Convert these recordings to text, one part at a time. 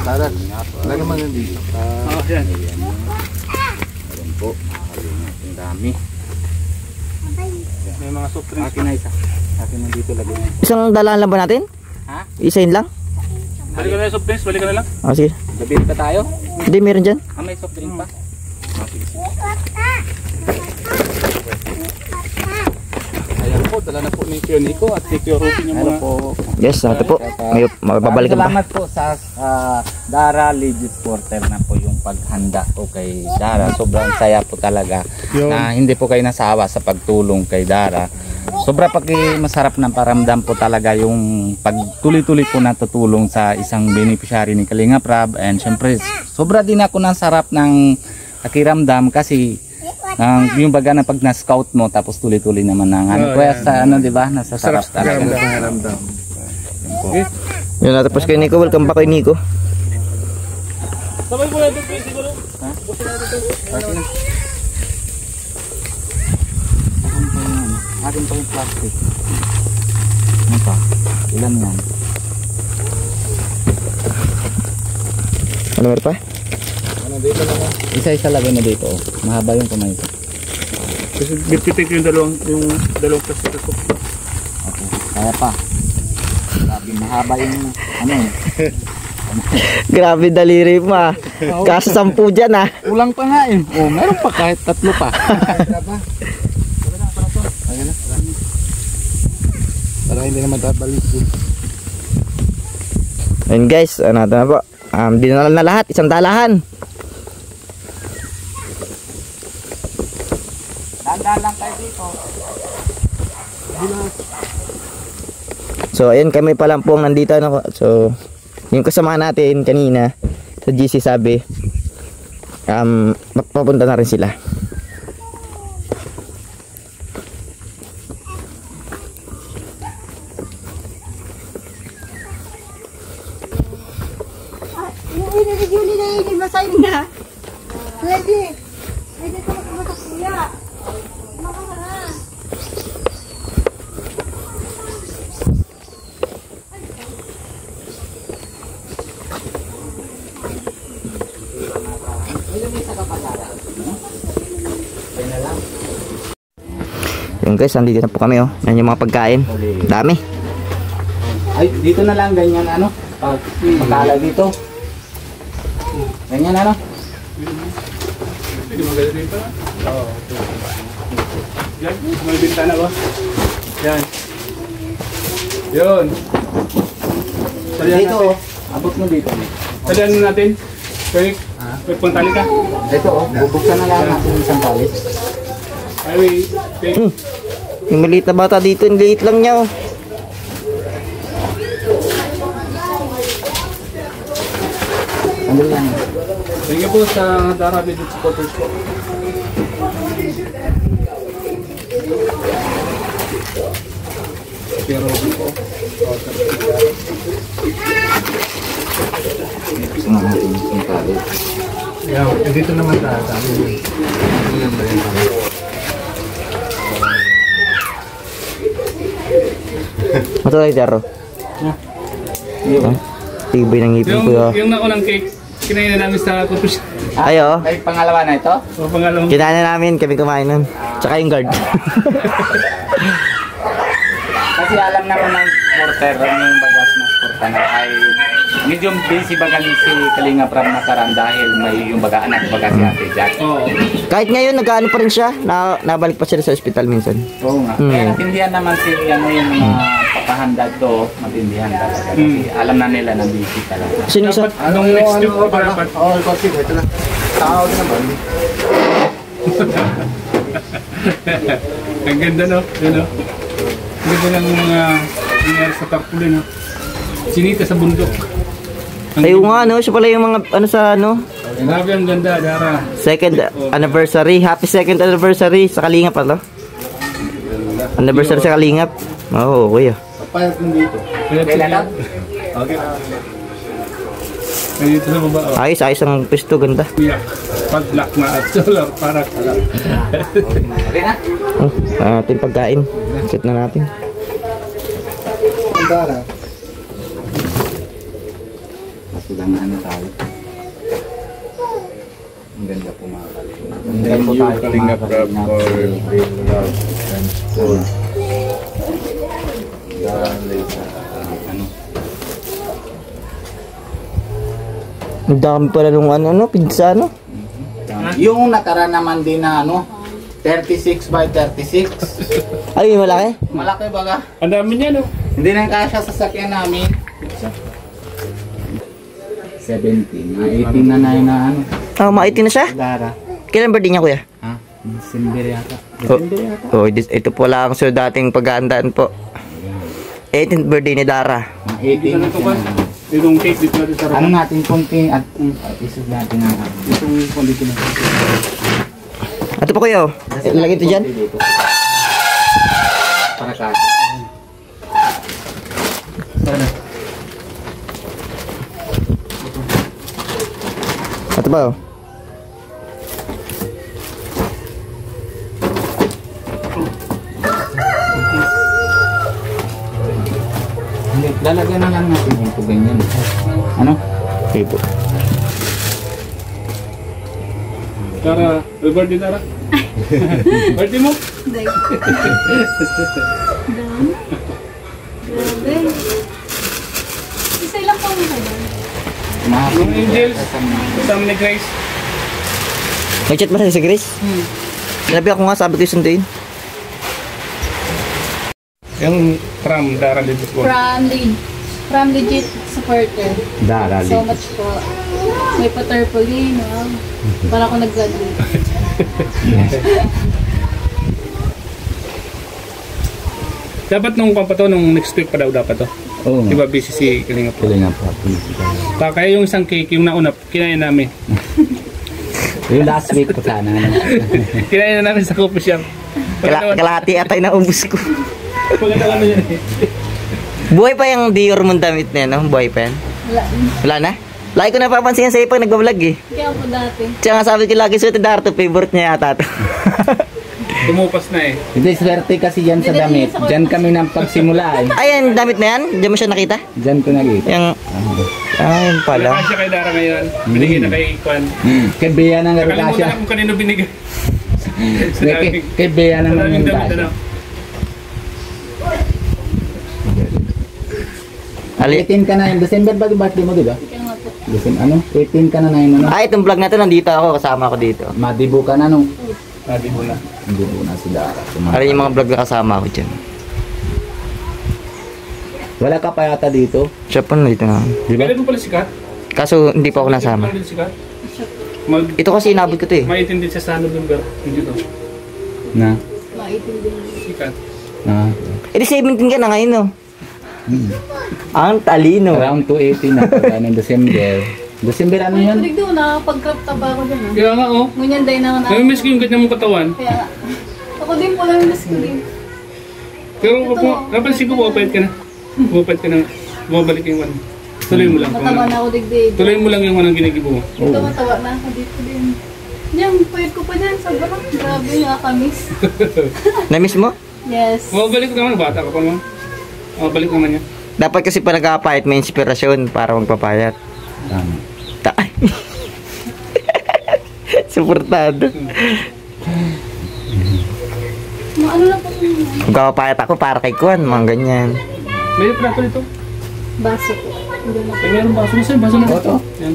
Tara, lagyan mo nandito. Yan. Meron po, ang dami. May mga soft drinks. Akin na isa. Akin na dito lagyan. Isang dalaan lang ba natin? Ha? Isain lang? Balik ka na yung soft drinks, balik ka na lang. Sige. Gabi pa tayo? Hindi, meron dyan. May soft drink pa? Ayan po, dala na po ni Kuya Nico at si Kuya Ruben yung Hello mga... po. Yes, ito po. May mababalik ka ba? Salamat po sa Dara Legit Porter na po yung paghanda po kay Dara. Sobrang saya po talaga na hindi po kayo nasawa sa pagtulong kay Dara. Sobra masarap ng paramdam po talaga yung pagtuloy-tuloy po natutulong sa isang beneficiary ni Kalinga Prab. And syempre, sobra din ako ng sarap ng pakiramdam kasi yung baga na pag na-scout mo tapos tuloy-tuloy naman ng ano. Kaya sa ano, di ba? Nasa sarap talaga. Pakiramdam. Yun, natapos kay Nico. Welcome back kay Nico. Sabay mo na ito, siguro. Akin pa yung plastic. Ano pa? Ilan yan? Ano meron pa? Ano dito naman? Isa-isa lagay na dito. Oh. Mahaba yung kamay ko. Kasi bititik yung dalawang plastic. Okay. Kaya pa. Grabe, mahaba yung ano eh. Grabe daliri mo ah. Kaso 10 dyan ah. Kulang pa nga eh. Oh, meron pa kahit 3 pa. Para hindi naman tabalik. Ayun guys, ano na po. Dinala na lahat, isang dalahan. Dandaan lang tayo dito. So ayun, kami pa lang po ang nandito ano. So yung kasama natin kanina sa GC sabi papunta na rin sila. Basahin na. Pwede. Pwede ito makabatak siya. Makakara. Yung guys, andito na po kami oh. Yan yung mga pagkain. Dami. Ay, dito na lang ganyan ano. Pagkala dito. Ganyan ano. Hindi maganda dito. Oo. Yan, may bintana ko. Yan. Yun. Salihan Dito natin. oh. Abot mo dito. Salihan natin. Pwede, pagpantali ka. Ito oh. Bubuksan na lang natin isang tali. Ay, wait. Yung maliit na bata dito, yung liit lang niya oh. Andun lang. Thank you po sa Dara Legit supporters po. Pero po. Bubuksan na natin isang tali. Yan, dito naman tayo. Yan ba yan? Mato tayo Jaro. Tibay ng ngipin ko yun. Yung naunang cake, kinain na namin sa kutus. Ayo. Ay, pangalawa na ito? O pangalawang. Kinain na namin, kami kumain nun. Tsaka yung guard. Kasi alam naman ng porter yung bagas na porter na ay medyo busy baga si Kalinga Prab nakaraan dahil may yung baga anak baga si Ate Jack. Oo. Kahit ngayon, nag-ano pa rin siya. Nabalik pa siya sa ospital minsan. Oo nga. Kaya natindihan naman si ano yung mga papahanda to, matindihan talaga. Kasi alam na nila na busy talaga. Sino isa? Anong next week pa dapat? Oo, ipatid. Ito na. Tao din naman. Ang ganda no? Ano? Ang ganda ng mga nangyari sa tarpaulin no? Sinita sa bundok. Ayaw nga, no? Siya pala yung mga, ano sa, ano? Grabe ang ganda, Dara. Second anniversary. Happy second anniversary sa Kalingap, ano? Anniversary sa Kalingap. Oo, kuya. Papayag kong dito. Kailan lang? Okay. Ay, dito sa baba. Oh. Ayos ang pwesto, ganda. Yeah. Pag-lock na at solar para kalak. Okay na? Ating pagkain. Set na natin. Ang Dara. Kasi lang ano tayo. Ang ganda po mga kalingap. Ang ganda po tayo mga kalingap. Ano? Ang dami pala nung ano, pizza, ano? Yung nakaraan naman din na ano, 36 by 36. Ay, malaki. Malaki baga. Ang dami niya, no? Hindi na kasya sa sasakyan namin. 17. Mga 18 na na yun na ano. Ah, maitin na siya. Dara. Kailan birthday niya, kuya? Ha? December yata. Oh, December yata. oh, ito po lang sa dating paghahandaan po. 18th birthday ni Dara. Mga 18 Dito na na ito siya. ba? Itong cake dito natin sa Ano natin konti at isog natin na. Itong dito na. Ito po kuya, oh. Ilagay ito dyan. Dito. Para kasi. Ito ba, oh. Hindi, lalagyan na lang natin dito ganyan. Ano? Okay po. Tara, birthday Tara. Birthday mo? Dahil. Dami. Grabe. Isa lang po mo ba? Yung angels. Kasama ni Grace. Nag-chat ba siya si Grace? Sinabi ako nga, sabi ko yung sunduin. Yung from Dara Legit po. From legit supporter. Dara. So much po. May pa-tarpaulin. Wow. Para ako nag-graduate. Dapat nung pampato, nung next week pa daw dapat to. Oo. Diba busy si Kalingap? Kailangan pa. Kaya yung isang cake, yung nauna, kinain namin. Yung last week po sana. Kinain na namin sa coffee shop. Kalahati atay na ubus ko. Pagkata naman yun eh. Buhay pa yung Dior mong damit niya, no? Buhay pa yan. Wala. Wala na? Lagi ko napapansin yan sa'yo pag nagbablog eh. Kaya po dati. Tsaka nga sabi ko lagi suot ni Dara to, favorite niya yata to. Tumupas na eh. Hindi, swerte kasi yan sa damit. Diyan kami nang pagsimula eh. Ayan, damit na yan? Diyan mo siya nakita? Diyan ko nakita. Yung... Ayun pala. Wala siya kay Dara ngayon. Binigay na kay Kwan. Kay Bea nang Nakalimutan nagkasya. na kung kanino binigay. Kay Bea naman Maraming yung damit kasya. na. Ali. 18 ka na yung December ba yung birthday mo, di ba? Kaya nga po. December, ano? 18 ka na na yun, ano? Ah, itong vlog na to, nandito ako, kasama ko dito. Madibo ka na, no? Hindi mo na. Madibo na si Dara. Ano yung mga vlog na kasama ko dyan. Wala ka pa yata dito? Siya po nandito na. Di ba? Kailan mo pala sikat? Kaso hindi pa ako nasama. Kailan din sikat? Ito kasi inabot ko to eh. Maitin din siya sa November. Hindi to. Na? Maitin Sikat. Na? Eh di 17 ka na ngayon no. Ang talino. Around 280 na pag ng December. December ano yan? Tulig doon, nakapag-crop top ako dyan. Kaya nga oh. Ngunyan day na nga Namimiss ko yung ganyan mong katawan. Kaya nga. Ako din po lang miss ko din. Pero napansin ko bumapait ka na. Bumapait ka na. Bumabalik yung ano. Tuloy mo lang. Matawa na ako digdig. Tuloy mo lang yung anong ginigibo mo. Ito matawa na ako dito din. Yan, pwede ko pa dyan. Sobrang grabe nakakamiss. Na-miss mo? Yes. Bumabalik ka naman. Bata ka pa naman. Balik naman yan. Dapat kasi pa nagkapayat may inspirasyon para magpapayat. Tama. Ay. Suportado. Ano lang po yung Magpapayat ako para kay Kwan, mga ganyan. May plato dito. baso ko. Ay, meron baso na sa'yo. Baso na. Ito? Yan.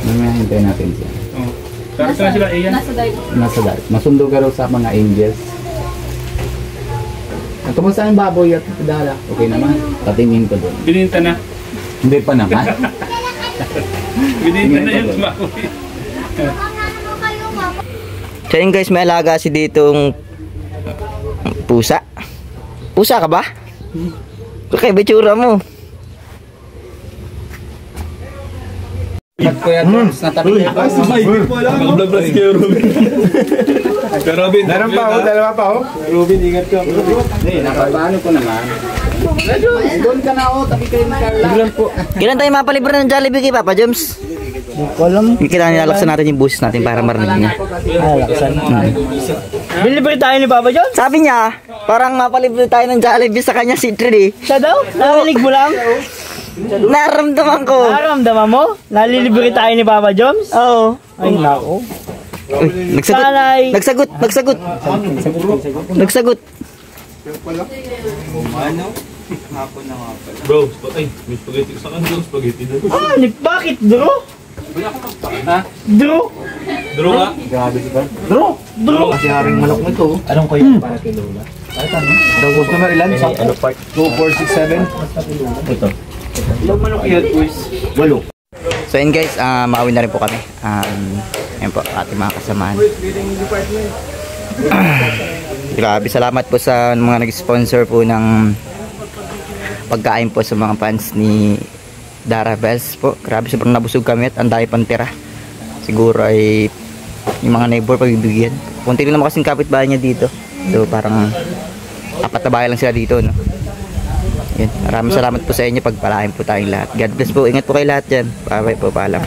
Mamaya hintayin natin siya. Oh. Sarap na sila. Iyan. Nasa diet. Nasa dahil. Masundo ka raw sa mga angels. Kumusta yung baboy at Dara? Okay naman. Patingin ko doon. Bininta na. Hindi pa naman. Bininta na yung baboy. So yun guys, may alaga si ditong pusa. Pusa ka ba? Okay, bitsura mo. Ba't Kuya Jones? Natabi ko. Meron pa ako, dalawa pa ako. Robin, ingat ka. Hindi, napapaano ko naman. Doon ka na ako, tabi kayo ni Carla. Kailan tayo mapalibre ng Jollibee kay Papa Joms? Kailangan nilalaksan natin yung buses natin para marinig niya. Delivery tayo ni Papa John? Sabi niya, parang mapalibre tayo ng Jollibee sa kanya si Trin eh. Siya daw? Narinig mo lang? Naramdaman ko. Naramdaman mo? Nalilibre tayo ni Papa Joms? Oo. Ay, nako. Uy, nagsagot. Sanay. Nagsagot. Nagsagot. Nagsagot. Bro, ay, may spaghetti sa akin, bro. Spaghetti doon. Ah, bakit, Dro? Dro? Duro nga. Dro? Kasi haring manok nito. Anong kayo para kay Lola? Daw customer ilan? 2, 4, 6, 7? Ito. Ilang manok yun, boys? 8. So yun guys, makawin na rin po kami. Ayun po, ating mga kasamaan. Grabe, salamat po sa mga nag-sponsor po ng pagkain po sa mga fans ni Dara Bells po. Grabe, sobrang nabusog kami at ang dami pang tira. Siguro ay yung mga neighbor pagbibigyan. Kunti rin naman kasing kapitbahay niya dito. So parang apat na bahay lang sila dito, no? Yan. Maraming salamat po sa inyo. Pagpalain po tayong lahat. God bless po. Ingat po kayo lahat dyan. Bye-bye po. Paalam.